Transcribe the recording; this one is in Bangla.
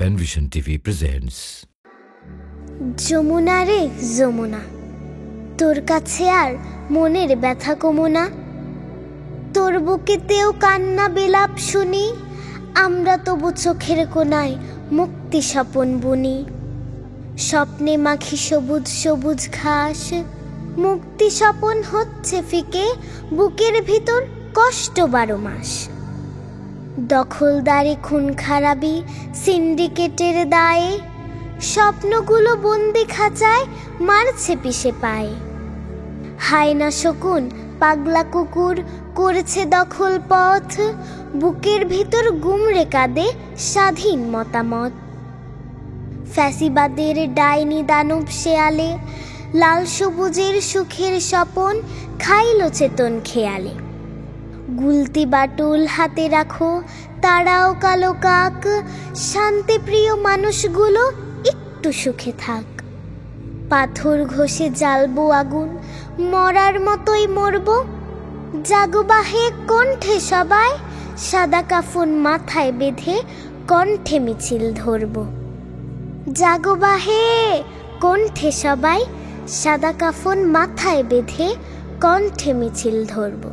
Panvision TV presents. যমুনা রে যমুনা, তোর কাছে আর মনের ব্যথা কমুনা। তোর বুকেতেও কান্না বিলাপ শুনি, আমরা তবু চোখের কোনায় মুক্তি স্বপন বুনি। স্বপ্নে মাখি সবুজ সবুজ ঘাস, মুক্তি স্বপন হচ্ছে ফিকে, বুকের ভিতর কষ্ট 12 মাস। দখলদারি খুন খারাপি সিন্ডিকেটের দায়ে, স্বপ্নগুলো বন্দি খাঁচায় মারছে পিষে পায়ে। হায়না শকুন পাগলা কুকুর করেছে দখল পথ, বুকের ভিতর গুমরে কাঁদে স্বাধীন মতামত। ফ্যাসিবাদের ডাইনি দানব শেয়ালে, লাল সবুজের সুখের স্বপন খাইল চেতন খেয়ালে। গুলতি বাটুল হাতে রাখো, তারাও কালো কাক, শান্তিপ্রিয় মানুষগুলো একটু সুখে থাক। পাথর ঘষে জ্বালবো আগুন, মরার মতোই মরবো। জাগবাহে কণ্ঠে সবাই, সাদা কাফন মাথায় বেঁধে কণ্ঠে মিছিল ধরব। জাগবাহে কণ্ঠে সবাই, সাদা কাফন মাথায় বেঁধে কণ্ঠে মিছিল ধরব।